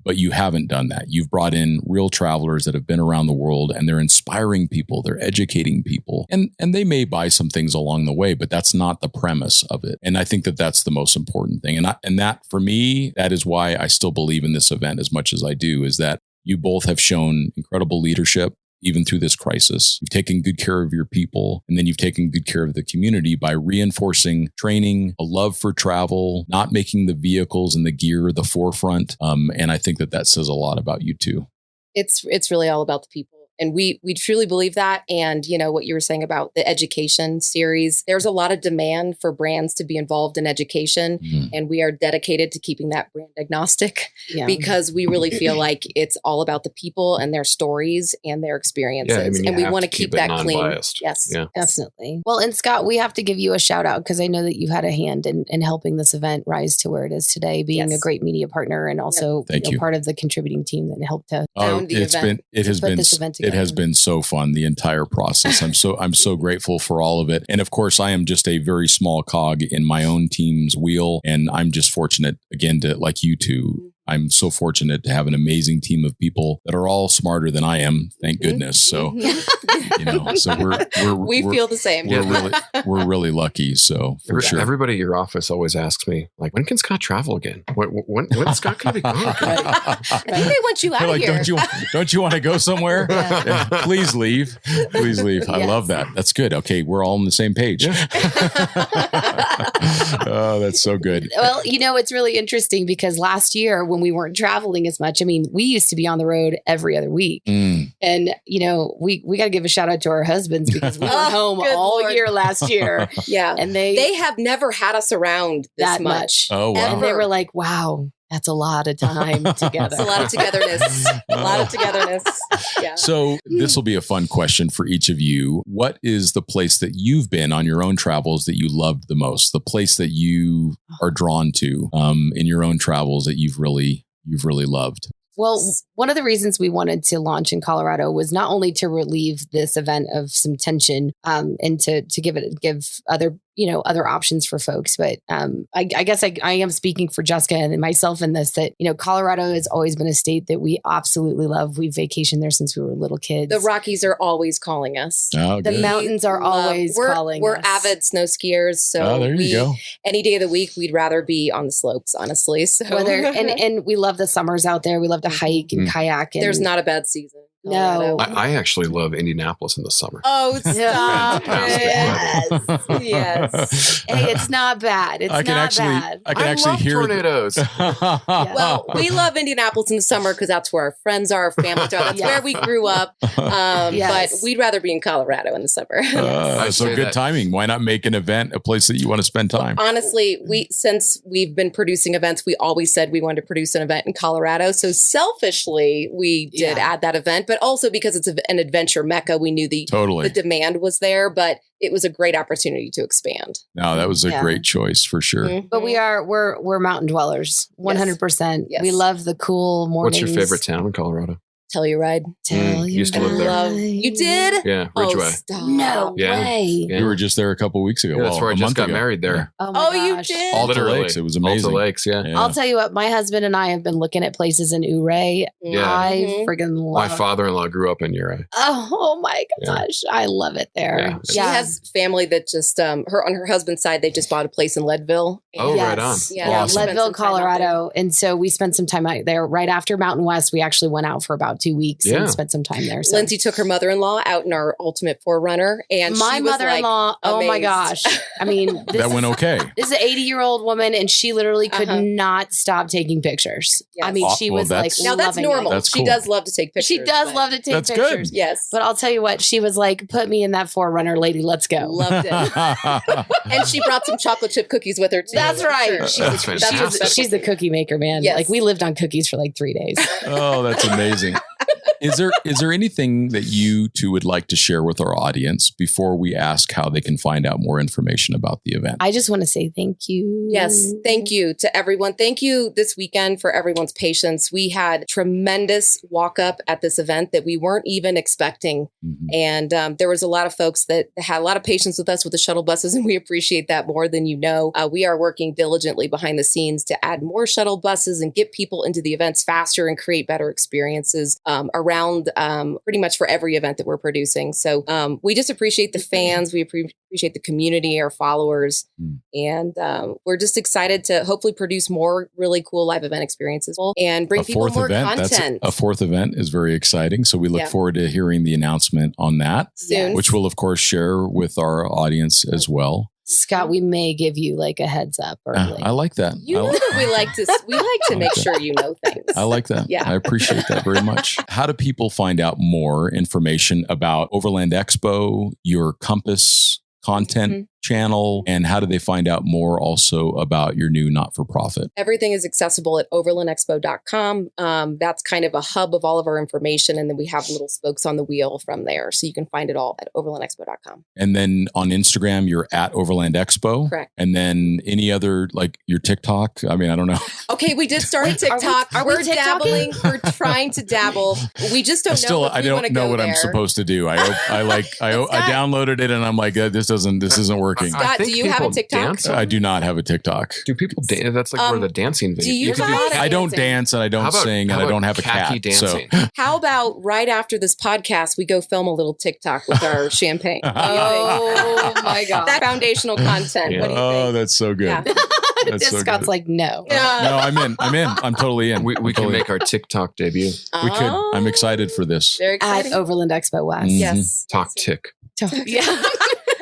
But you haven't done that. You've brought in real travelers that have been around the world and they're inspiring people. They're educating people and they may buy some things along the way, but that's not the premise of it. And I think that that's the most important thing. And that for me, that is why I still believe in this event as much as I do, is that you both have shown incredible leadership. Even through this crisis, you've taken good care of your people, and then you've taken good care of the community by reinforcing training, a love for travel, not making the vehicles and the gear the forefront. And I think that says a lot about you too. It's really all about the people. And we truly believe that. And, what you were saying about the education series, there's a lot of demand for brands to be involved in education. Mm-hmm. And we are dedicated to keeping that brand agnostic because we really feel like it's all about the people and their stories and their experiences. And we want to keep that clean. Yes, definitely. Well, and Scott, we have to give you a shout out because I know that you had a hand in helping this event rise to where it is today, being a great media partner and also part of the contributing team that helped to found the event. It has been so fun, the entire process. I'm so grateful for all of it. And of course, I am just a very small cog in my own team's wheel. And I'm just fortunate, again, to like you two, I'm so fortunate to have an amazing team of people that are all smarter than I am. Thank goodness. So, so we feel the same. We're really lucky. So for sure. Everybody at your office always asks me, like, when can Scott travel again? When's Scott going to be gone? I think they want you out of here. Don't you want to go somewhere? Yeah, please leave. Please leave. I love that. That's good. Okay. We're all on the same page. Oh, that's so good. Well, it's really interesting because last year when we weren't traveling as much, we used to be on the road every other week. And, we got to give a shout out to our husbands because we were home all year last year. Yeah. And they have never had us around this much. Oh, wow. And they were like, wow. That's a lot of time together. It's a lot of togetherness. A lot of togetherness. Yeah. So this will be a fun question for each of you. What is the place that you've been on your own travels that you loved the most? The place that you are drawn to in your own travels that you've really loved? Well, one of the reasons we wanted to launch in Colorado was not only to relieve this event of some tension and to give other other options for folks. But I guess I am speaking for Jessica and myself in this, that, Colorado has always been a state that we absolutely love. We've vacationed there since we were little kids. The Rockies are always calling us. Oh, the mountains are always calling We're us. avid snow skiers. So there you go. Any day of the week, we'd rather be on the slopes, honestly. So and we love the summers out there. We love to hike and kayak. And there's not a bad season. No. I actually love Indianapolis in the summer. Oh, stop Fantastic. Yes. Hey, it's not bad. It's not bad. I can actually love hear tornadoes. Well, we love Indianapolis in the summer because that's where our friends are, our families are. That's where we grew up. But we'd rather be in Colorado in the summer. So good timing. Why not make an event a place that you want to spend time? Honestly, since we've been producing events, we always said we wanted to produce an event in Colorado. So selfishly, we did add that event. But but also because it's an adventure mecca, we knew the demand was there, but it was a great opportunity to expand. No, that was a great choice for sure. Mm-hmm. But we're mountain dwellers, 100%. Yes. We love the cool mornings. What's your favorite town in Colorado? Telluride. Used to live there. You did? Yeah, Ridgeway. Stop. No way. Yeah. You were just there a couple of weeks ago. Yeah, that's where I just got married there. Oh, my gosh. You did? Alta Lakes. It was amazing. Alta Lakes, yeah. I'll tell you what, my husband and I have been looking at places in Ouray. Yeah. I friggin' love My father-in-law grew up in Ouray. Oh my gosh. I love it there. Yeah. She has family that just on her husband's side, they just bought a place in Leadville. Oh, right on. Yeah, Awesome. Leadville, Colorado. And so we spent some time out there right after Mountain West. We actually went out for about 2 weeks and spent some time there. So. Lindsay took her mother-in-law out in our Ultimate Forerunner, and my she was mother-in-law, like, oh my amazed. gosh. I mean, that went okay. This is an 80-year-old woman, and she literally could not stop taking pictures. Yes. I mean, she was like, now that's normal. That's she cool. does love to take pictures. She does love to take that's pictures. good. Yes. But I'll tell you what, she was like, put me in that Forerunner, lady. Let's go. Loved it. And she brought some chocolate chip cookies with her too. That's right. Sure. That's fantastic. She's the cookie maker, man. Yes. Like we lived on cookies for like 3 days. Oh, that's amazing. Is there anything that you two would like to share with our audience before we ask how they can find out more information about the event? I just want to say thank you. Yes. Thank you to everyone. Thank you this weekend for everyone's patience. We had tremendous walk up at this event that we weren't even expecting. Mm-hmm. And there was a lot of folks that had a lot of patience with us with the shuttle buses, and we appreciate that more than you know. We are working diligently behind the scenes to add more shuttle buses and get people into the events faster and create better experiences around pretty much for every event that we're producing. So we just appreciate the fans. We appreciate the community, our followers. And we're just excited to hopefully produce more really cool live event experiences and bring people more content. A fourth event is very exciting. So we look forward to hearing the announcement on that, soon, which we'll of course share with our audience as well. Scott, we may give you like a heads up early. I like that. You know that we like to make sure you know things. I like that. Yeah. I appreciate that very much. How do people find out more information about Overland Expo, your Compass content channel, and how do they find out more also about your new not-for-profit? Everything is accessible at overlandexpo.com. That's kind of a hub of all of our information. And then we have little spokes on the wheel from there. So you can find it all at overlandexpo.com. And then on Instagram, you're at Overland Expo. Correct. And then any other, like your TikTok? I mean, I don't know. Okay, we did start a TikTok. We're dabbling. We're trying to dabble. We just don't know. I don't know what I'm supposed to do. I downloaded it and I'm like, this isn't working. Scott, do you have a TikTok? Dance? I do not have a TikTok. Do people dance? That's like where the dancing video. Do you guys? I don't dance and I don't sing and I don't have a cat. Dancing? So how about right after this podcast, we go film a little TikTok with our champagne? Oh my God. That foundational content. Yeah. What do you think? oh, that's so good. Yeah. That's so Scott's good. like, no. No, I'm in. I'm totally in. We can make our TikTok debut. We could. I'm excited for this. Very At exciting. Overland Expo West. Yes. Talk tick. Yeah.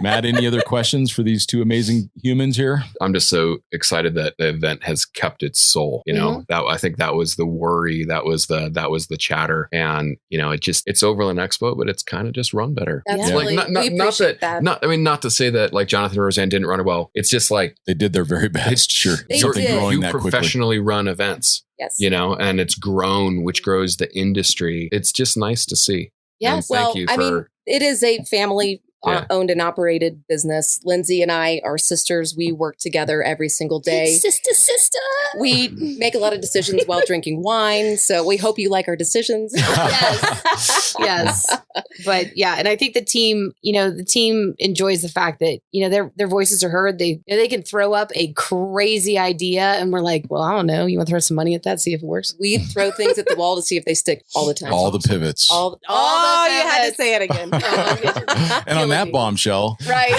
Matt, any other questions for these two amazing humans here? I'm just so excited that the event has kept its soul. You know, that I think that was the worry, that was the chatter, and you know, it's Overland Expo, but it's kind of just run better. That's Yeah. really, we appreciate that. Not to say that like Jonathan and Roseanne didn't run it well. It's just like They did their very best. Sure, They something did. growing you that quickly. professionally run events. Yes. You know, and it's grown, which grows the industry. It's just nice to see. Yes. And thank Well, you I for mean, it is a family Yeah. owned and operated business. Lindsay and I are sisters. We work together every single day. Sister. We make a lot of decisions while drinking wine. So we hope you like our decisions. Yes. But yeah, and I think the team enjoys the fact that, their voices are heard. They can throw up a crazy idea and we're like, well, I don't know. You want to throw some money at that, see if it works? We throw things at the wall to see if they stick all the time. All the pivots. Oh, the you had to pivots. say it again. And on that bombshell, Right.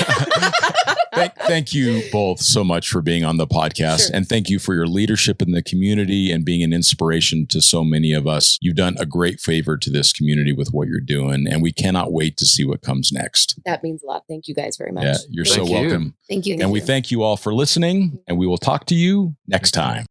thank you both so much for being on the podcast. Sure. And thank you for your leadership in the community and being an inspiration to so many of us. You've done a great favor to this community with what you're doing. And we cannot wait to see what comes next. That means a lot. Thank you guys very much. Yeah, you're so Thank you. welcome. Thank you. And we thank you all for listening, and we will talk to you next time.